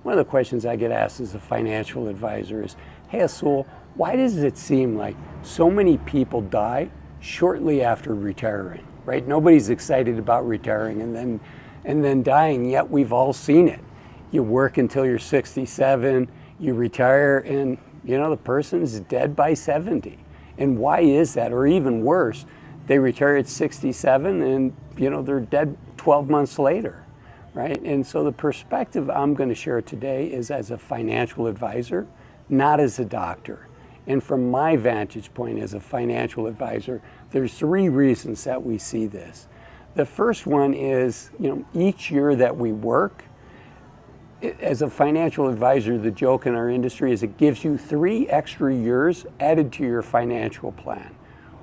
One of the questions I get asked as a financial advisor is, hey Azul, why does it seem like so many people die shortly after retiring, right? Nobody's excited about retiring and then dying, yet we've all seen it. You work until you're 67, you retire, and the person's dead by 70. And why is that? Or even worse, they retire at 67 and they're dead 12 months later, right? And so the perspective I'm going to share today is as a financial advisor, not as a doctor. And from my vantage point as a financial advisor, there's 3 reasons that we see this. The first one is, each year that we work, as a financial advisor, the joke in our industry is it gives you 3 extra years added to your financial plan.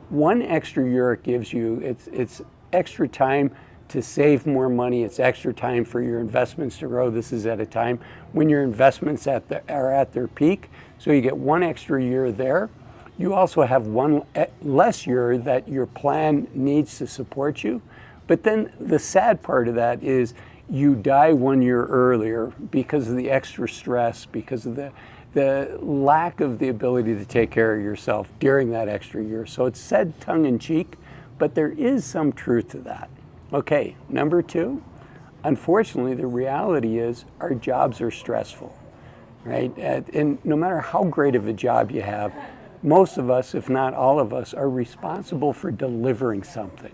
1 extra year it gives you, it's extra time to save more money. It's extra time for your investments to grow. This is at a time when your investments are at their peak. So you get 1 extra year there. You also have 1 less year that your plan needs to support you. But then the sad part of that is you die 1 year earlier because of the extra stress, because of the lack of the ability to take care of yourself during that extra year. So it's said tongue in cheek, but there is some truth to that. Okay, number 2, unfortunately, the reality is our jobs are stressful, right? And no matter how great of a job you have, most of us, if not all of us, are responsible for delivering something.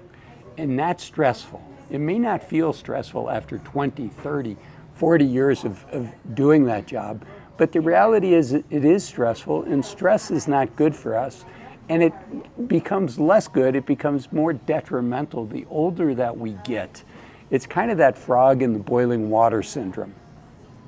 And that's stressful. It may not feel stressful after 20, 30, 40 years of doing that job, but the reality is it is stressful, and stress is not good for us. And it becomes less good, it becomes more detrimental the older that we get. It's kind of that frog in the boiling water syndrome.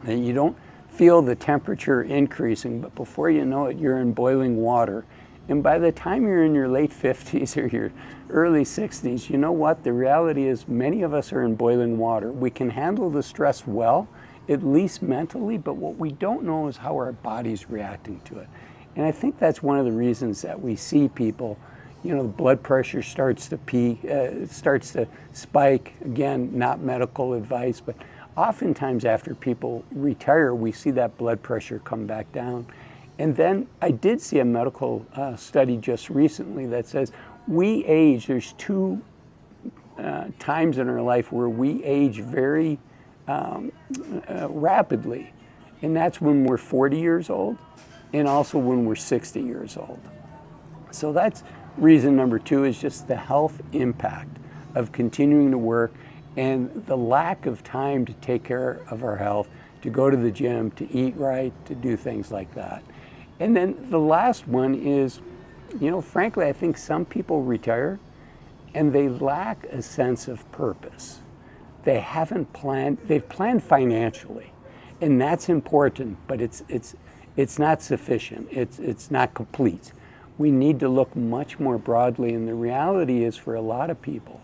And you don't feel the temperature increasing, but before you know it, you're in boiling water. And by the time you're in your late 50s or your early 60s, you know what? The reality is many of us are in boiling water. We can handle the stress well, at least mentally, but what we don't know is how our body's reacting to it. And I think that's one of the reasons that we see people, the blood pressure starts to spike. Again, not medical advice, but oftentimes after people retire, we see that blood pressure come back down. And then I did see a medical study just recently that says we age, there's 2 times in our life where we age very rapidly. And that's when we're 40 years old and also when we're 60 years old. So that's reason number 2 is just the health impact of continuing to work and the lack of time to take care of our health, to go to the gym, to eat right, to do things like that. And then the last one is, frankly, I think some people retire and they lack a sense of purpose. They've planned financially, and that's important, but it's not sufficient. It's not complete. We need to look much more broadly, and the reality is for a lot of people,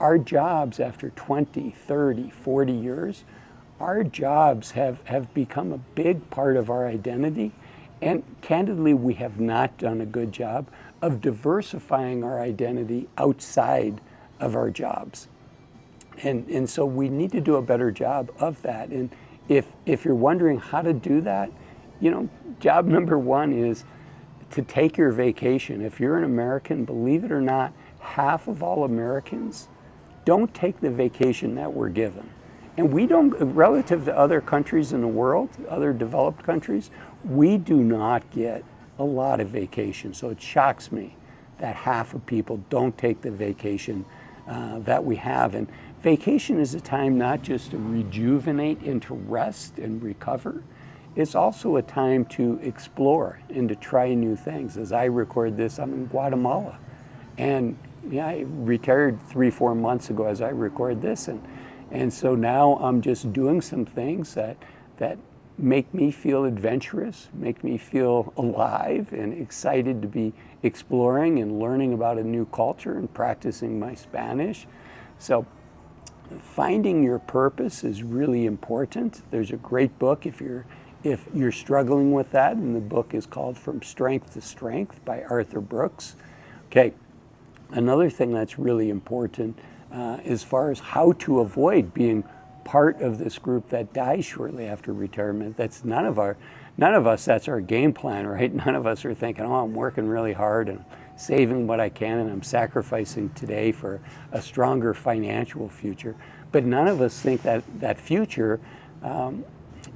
our jobs after 20, 30, 40 years, our jobs have become a big part of our identity. And candidly, we have not done a good job of diversifying our identity outside of our jobs. And so we need to do a better job of that. And if you're wondering how to do that, job number 1 is to take your vacation. If you're an American, believe it or not, half of all Americans don't take the vacation that we're given. And we don't, relative to other countries in the world, other developed countries, we do not get a lot of vacation. So it shocks me that half of people don't take the vacation that we have. And vacation is a time not just to rejuvenate and to rest and recover. It's also a time to explore and to try new things. As I record this, I'm in Guatemala. And I retired 3-4 months ago as I record this. And so now I'm just doing some things that make me feel adventurous, make me feel alive and excited to be exploring and learning about a new culture and practicing my Spanish. So finding your purpose is really important. There's a great book if you're struggling with that, and the book is called From Strength to Strength by Arthur Brooks. Okay, another thing that's really important as far as how to avoid being part of this group that dies shortly after retirement. That's none of us, that's our game plan, right? None of us are thinking, oh, I'm working really hard and saving what I can and I'm sacrificing today for a stronger financial future. But none of us think that that future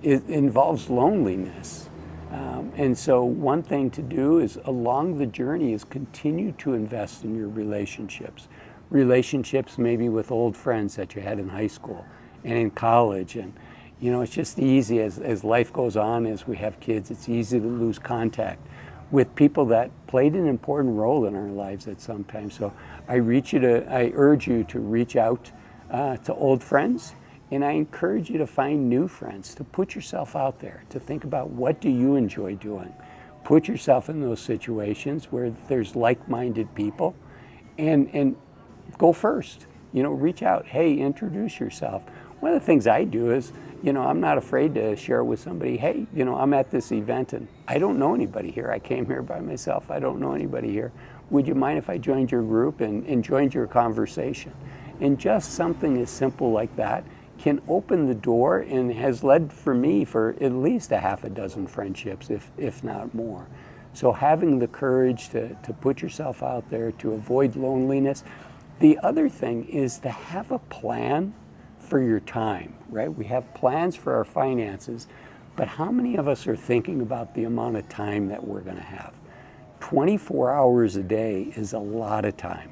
involves loneliness. And so one thing to do is along the journey is continue to invest in your relationships. Relationships maybe with old friends that you had in high school and in college. And it's just easy as life goes on, as we have kids, it's easy to lose contact with people that played an important role in our lives at some time. So I urge you to reach out to old friends, and I encourage you to find new friends, to put yourself out there, to think about what do you enjoy doing. Put yourself in those situations where there's like-minded people, and go first. Reach out. Hey, introduce yourself. One of the things I do is, I'm not afraid to share with somebody, hey, I'm at this event and I don't know anybody here. I came here by myself. I don't know anybody here. Would you mind if I joined your group and joined your conversation? And just something as simple like that can open the door and has led for me for at least a half a dozen friendships, if not more. So having the courage to put yourself out there, to avoid loneliness. The other thing is to have a plan for your time, right? We have plans for our finances, but how many of us are thinking about the amount of time that we're going to have? 24 hours a day is a lot of time.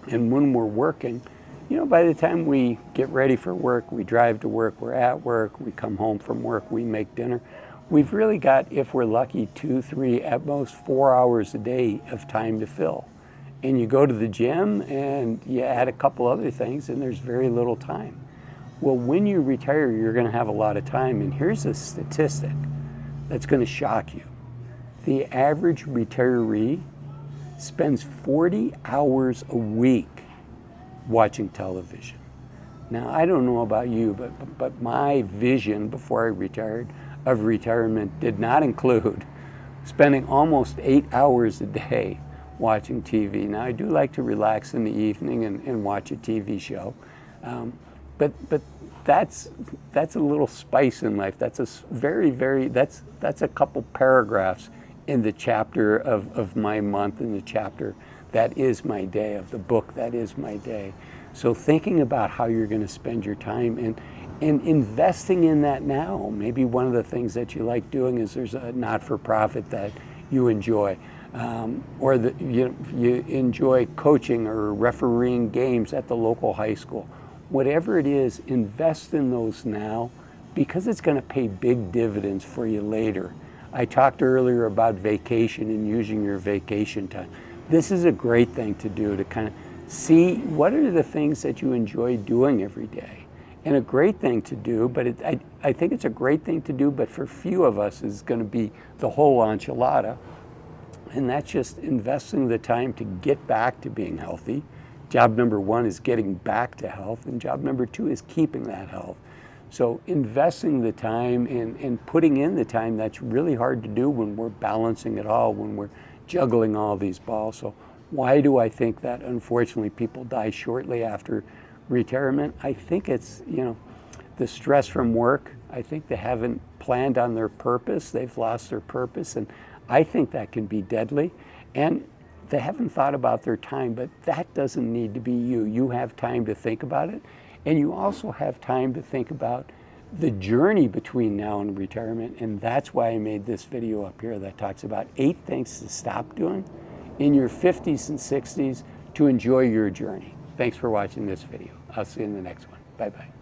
And when we're working, by the time we get ready for work, we drive to work, we're at work, we come home from work, we make dinner, we've really got, if we're lucky, 2, 3, at most 4 hours a day of time to fill. And you go to the gym and you add a couple other things and there's very little time. Well, when you retire, you're going to have a lot of time. And here's a statistic that's going to shock you. The average retiree spends 40 hours a week watching television. Now, I don't know about you, but my vision before I retired of retirement did not include spending almost 8 hours a day watching TV. Now, I do like to relax in the evening and watch a TV show, but that's a little spice in life. That's a that's a couple paragraphs in the chapter of my month, in the chapter that is my day, of the book that is my day. So thinking about how you're going to spend your time and investing in that now. Maybe one of the things that you like doing is there's a not-for-profit that you enjoy. Or you enjoy coaching or refereeing games at the local high school. Whatever it is, invest in those now, because it's going to pay big dividends for you later. I talked earlier about vacation and using your vacation time. This is a great thing to do, to kind of see what are the things that you enjoy doing every day. And a great thing to do, but I think it's a great thing to do, but for few of us is going to be the whole enchilada. And that's just investing the time to get back to being healthy. Job number 1 is getting back to health, and job number 2 is keeping that health. So investing the time and putting in the time, that's really hard to do when we're balancing it all, when we're juggling all these balls. So why do I think that unfortunately people die shortly after retirement? I think it's, the stress from work. I think they haven't planned on their purpose. They've lost their purpose, and I think that can be deadly. And they haven't thought about their time, but that doesn't need to be you. You have time to think about it, and you also have time to think about the journey between now and retirement, and that's why I made this video up here that talks about 8 things to stop doing in your 50s and 60s to enjoy your journey. Thanks for watching this video. I'll see you in the next one. Bye-bye.